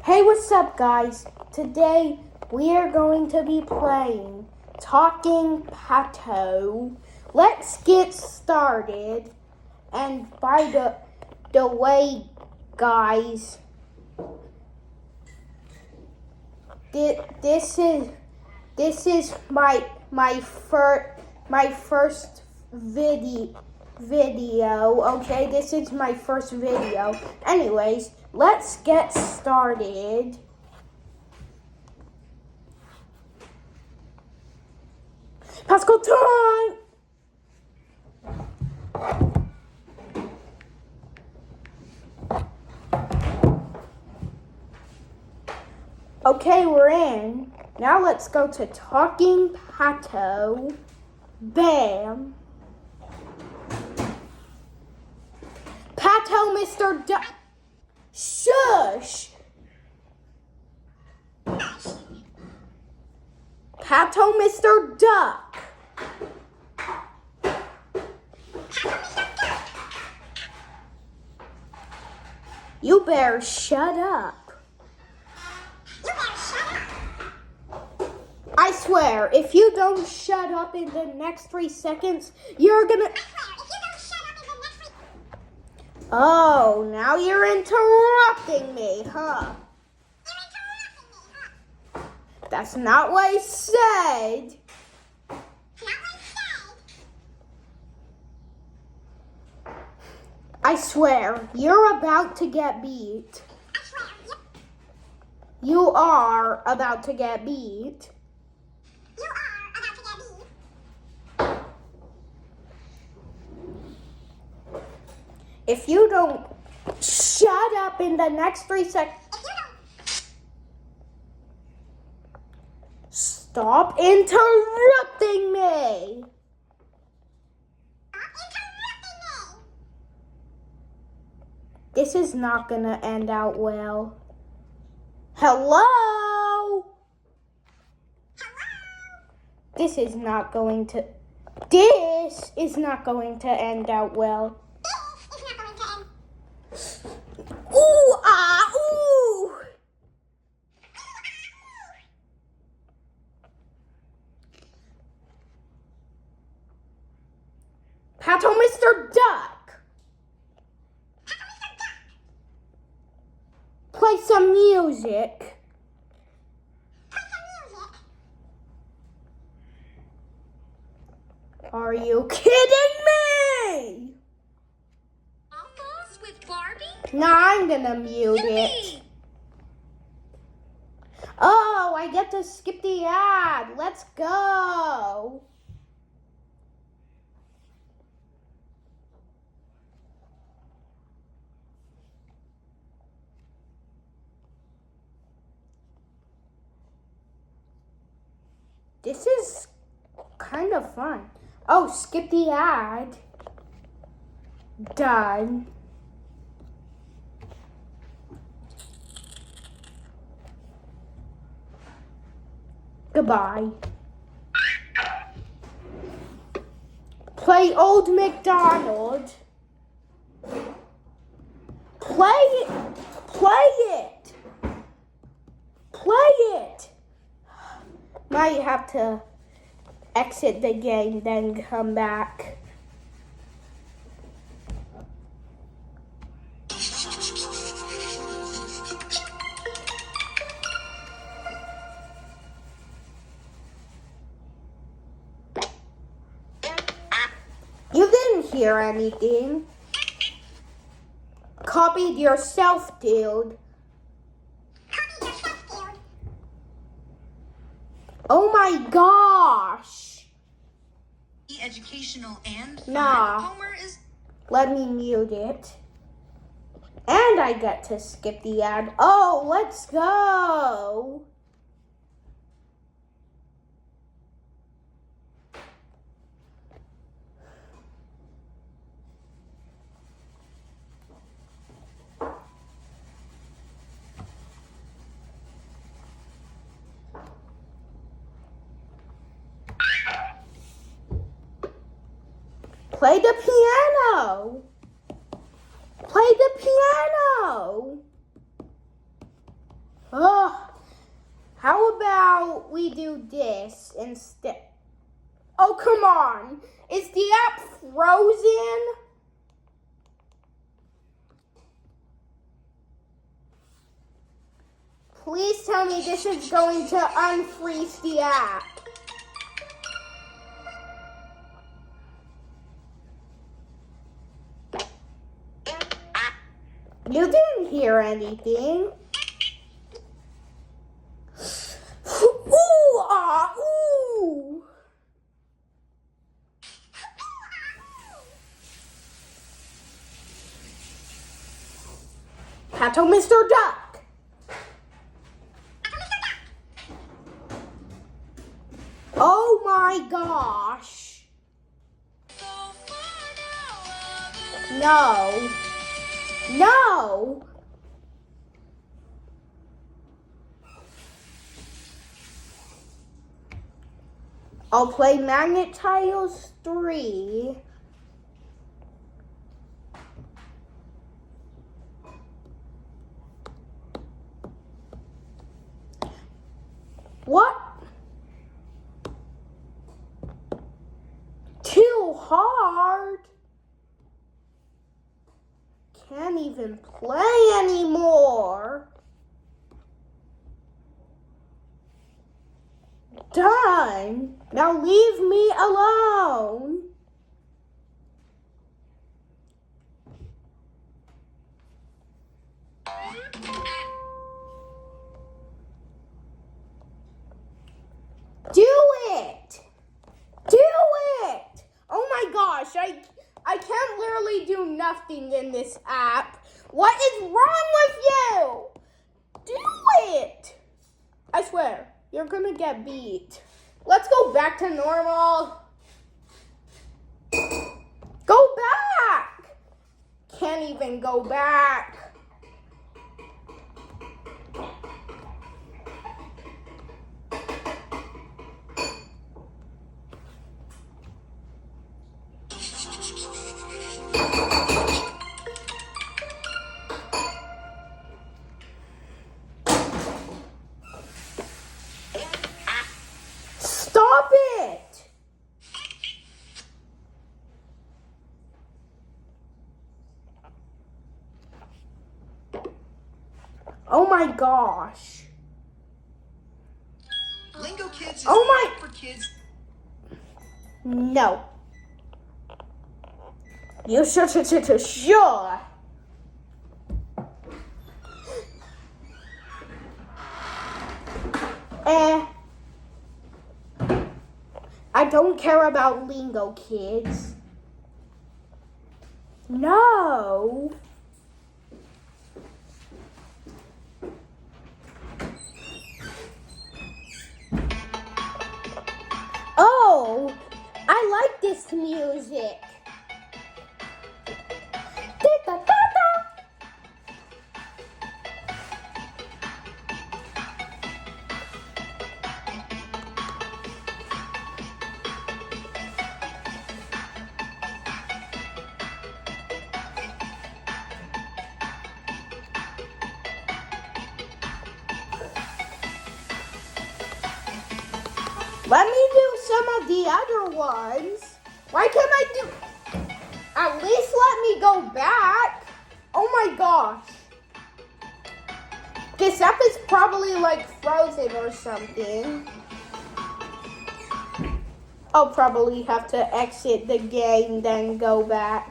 Hey, what's up, guys? Today we are going to be playing Talking Pato. Let's get started. And by the way, guys, this is my first video. Okay, this is my first video. Anyways, let's get started. Pascal time! Okay, we're in. Now let's go to Talking Pato. Bam. Pato, Mr. Duck. Shush. Pato, Mr. Duck. You better shut up. I swear, if you don't shut up in the next 3 seconds, you're gonna... Oh, now you're interrupting me, huh? That's not what I said. I swear, you're about to get beat. You are about to get beat. If you don't shut up in the next 3 seconds, stop interrupting me. This is not gonna end out well. Hello? This is not going to end out well. Ooh, ah, ooh. Pato, Mr. Duck. Play some music. Are you kidding me? With Barbie? Nah, I'm gonna mute it. Oh, I get to skip the ad. Let's go. This is kind of fun. Oh, skip the ad. Done. Goodbye. Play Old MacDonald. Play it. Play it. Play it. Might have to exit the game, then come back. You didn't hear anything. Copied yourself, dude. Oh my gosh. Educational and fun. Nah. Homer is... Let me mute it. And I get to skip the ad. Oh, let's go. Play the piano. Play the piano. Oh, how about we do this instead? Oh, come on. Is the app frozen? Please tell me this is going to unfreeze the app. You didn't hear anything. Ooh, ah, ooh. Pato, Mr. Duck. Oh my gosh. No. No. I'll play Magnet Tiles 3. What? Too hard. Can't even play anymore. Done. Now leave me alone. Do it. Do it. Oh my gosh, I can't literally do nothing in this app. What is wrong with you? Do it. I swear, you're gonna get beat. Let's go back to normal. Go back. Can't even go back. Stop it! Oh my gosh. Lingo Kids is Oh my for kids. No. You sure. I don't care about Lingo Kids. No. Oh, I like this music. Let me do some of the other ones. Why can't I do? At least let me go back. Oh my gosh. This app is probably like frozen or something. I'll probably have to exit the game, then go back.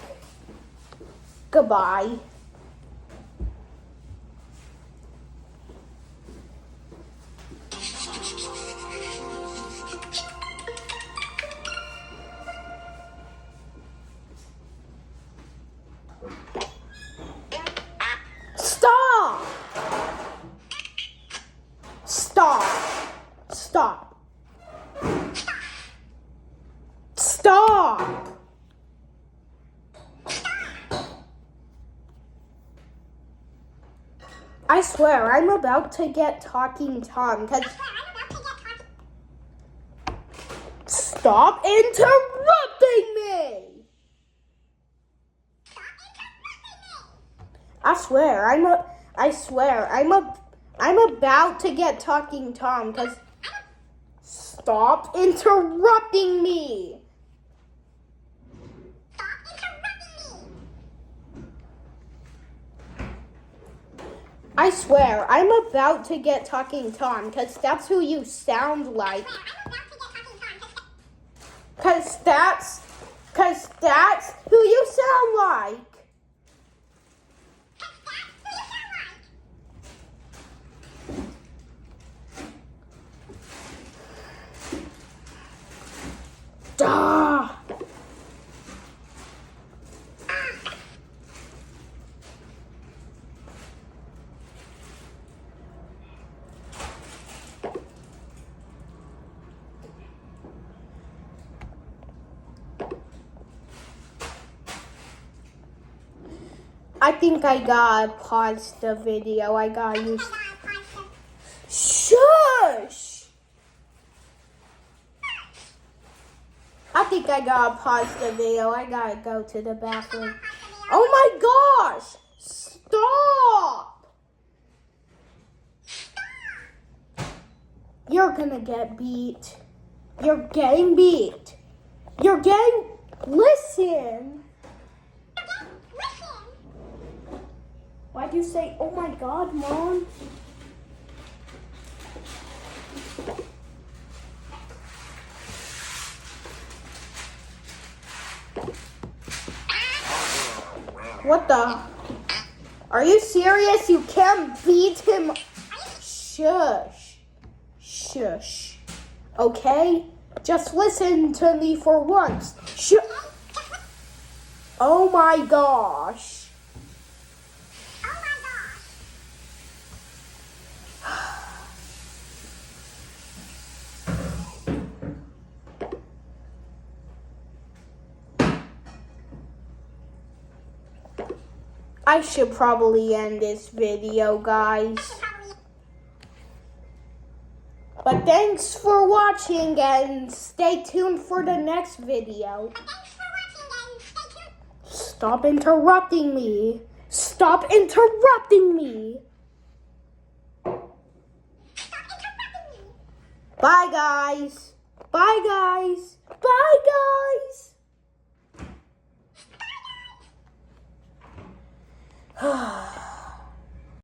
Goodbye. Stop! Stop! Stop! Stop! I swear, I'm about to get talking Tom, because... Stop interrupting me! I swear, I'm about to get Talking Tom, because... Stop interrupting me! I swear, I'm about to get Talking Tom, because that's who you sound like. Because that's who you sound like. Duh. I think I gotta pause the video. I gotta use... Shush! I think I gotta pause the video. I gotta go to the bathroom. Oh my gosh! Stop! You're gonna get beat. You're getting beat. You're getting... Listen! Why'd you say, oh my God, Mom? What the? Are you serious? You can't beat him. Shush. Shush. Okay? Just listen to me for once. Shush. Oh my gosh. I should probably end this video, guys. But thanks for watching and stay tuned for the next video. Stop interrupting me. Stop interrupting me. Bye, guys. Bye, guys. Bye, guys.